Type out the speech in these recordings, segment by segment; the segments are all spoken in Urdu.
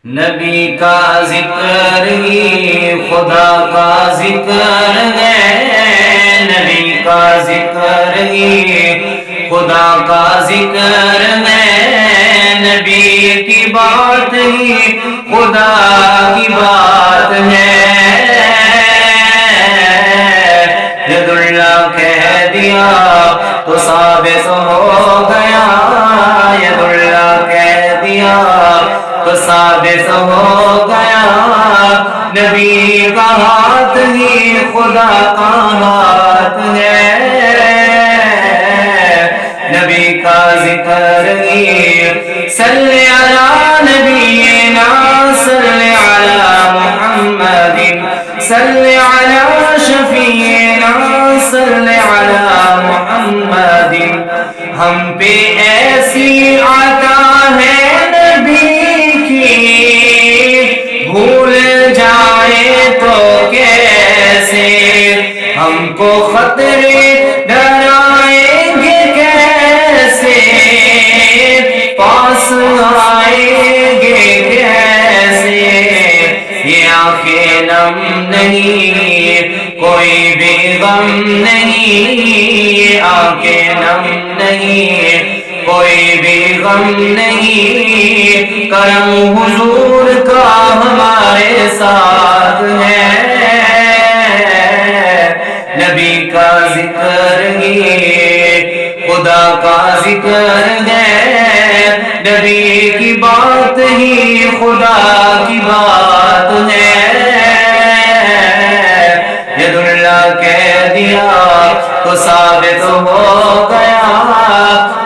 نبی کا ذکر ہی خدا کا ذکر ہے، نبی کا ذکر ہی خدا کا ذکر ہے، نبی کی بات ہی خدا کی بات ہے۔ ید اللہ کہہ دیا تو ثابت ہو گیا، ید اللہ کہہ دیا تو ثابت ہو گیا، نبی کا ہاتھ ہی خدا کا ہاتھ ہے، نبی کا ذکر ہی صلی علی نبینا صلی علی محمد صلی علی شفیعنا صلی علی محمد۔ ہم پہ ایسی عطا ہے نبی کی، بھول جائے تو کیسے، ہم کو خطرے ڈرائیں گے کیسے، پاس آئیں گے کیسے، یہ آنکھیں نم نہیں کوئی بھی غم نہیں، یہ آنکھیں نم نہیں کوئی بھی غم نہیں، کرم حضور کا ہمارے ساتھ ہے، نبی کا ذکر ہی خدا کا ذکر ہے، نبی کی بات ہی خدا کی بات ہے۔ ید اللہ کہہ دیا تو ثابت ہو گیا،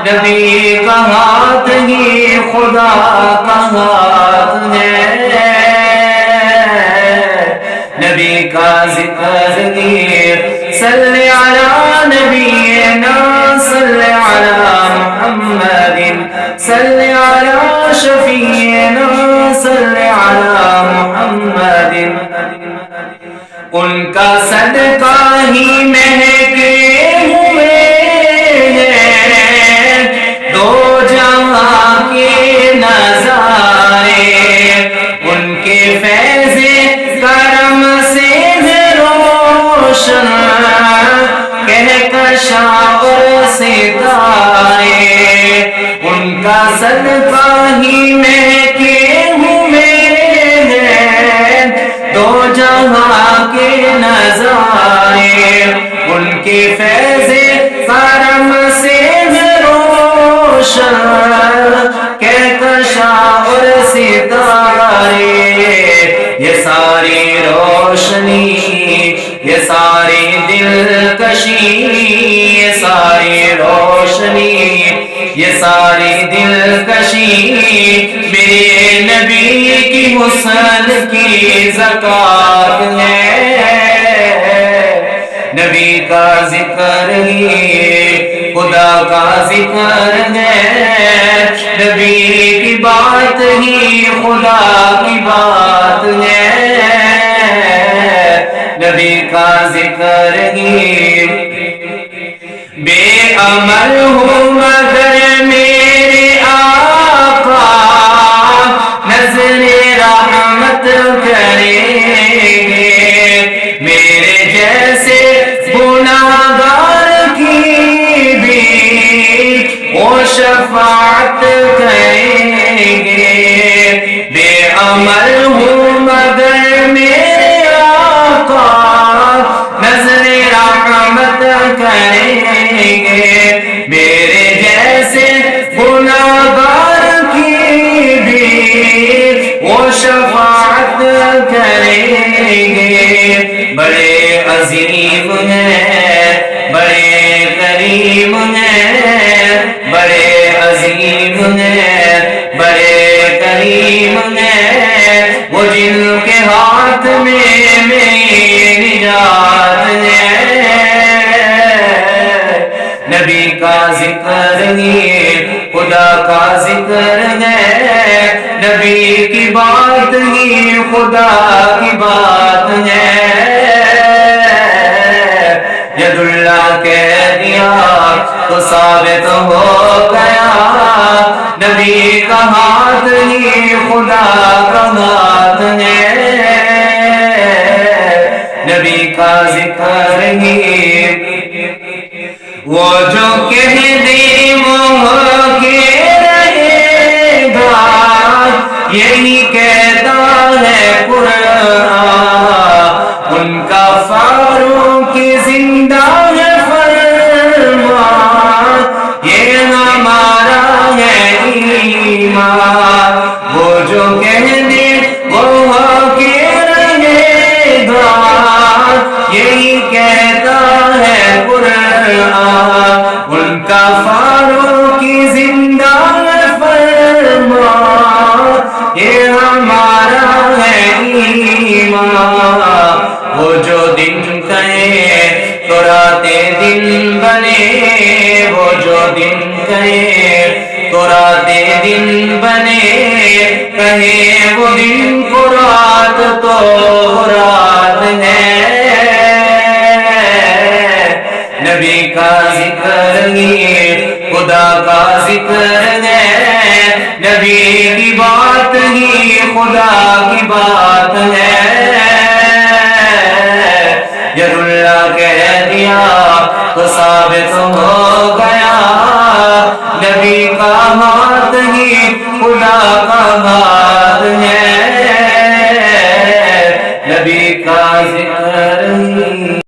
نبی کا ہاتھ ہی خدا کا ہاتھ ہے، نبی کا ذکر ہی صلی علی نبینا صلی علی محمد صلی علی شفیعنا صلی علی محمد۔ ان کا صدقہ ہی مہکے ہوئے ہیں دو جہاں کے نظارے، ان کے فیض کرم سے روشن کہکشاں اور ستارے، ان کا صدقہ ہی مہکے ہوئے ہیں دو جہاں کے نظارے، ان کے فیض کرم سے روشن کہکشاں اور ستارے، یہ ساری روشنی یہ ساری دلکشی، یہ ساری روشنی یہ ساری دلکشی، میرے نبی کی حسن کی زکات ہے، نبی کا ذکر ہی خدا کا ذکر ہے، نبی کی بات ہی خدا کی بات ہے، نبی کا ذکر ہی بے عمل ہوں مگر میرے آقا نظر رحمت کریں گے، میرے جیسے گناہگار کی بھی وہ شفاعت کریں گے، بے عمل ہوں مگر میرے آقا نظر رحمت کریں گے، میرے جیسے گناہگار کی بھی وہ شفاعت کریں گے، بڑے عظیم ہیں بڑے کریم ہیں، بڑے عظیم ہیں بڑے کریم ہیں، وہ جن کے ہاتھ میں میری نجات ہے، نبی کا ذکر ہی خدا کا ذکر ہے، نبی کی بات ہی خدا کی بات ہے، ید اللہ کہہ دیا تو ثابت ہو گیا، نبی کا ہاتھ ہی خدا کا ہاتھ ہے، نبی کا ذکر ہی وہ جو کہہ دے وہ کے رہے گا، یہی کہتا ہے قرآن، ان کا فاروق زندہ ہے فرمان، یہ ہمارا ہے ایمان، وہ جو کہہ دے وہ کے رہے گا، یہی کہتا ہے قرآن، ان کا فاروق زندہ ہے فرمان، یہ ہمارا ہے ایمان، وہ جو دن کہے تو راتیں دن بنے، وہ جو دن کہے تو راتیں دن بنے، کہے وہ دن کو رات تو رات ہے، نبی کا ذکر ہی خدا کا ذکر ہے، نبی کی بات ہی خدا کی بات ہے، ید اللہ کہہ دیا تو ثابت ہو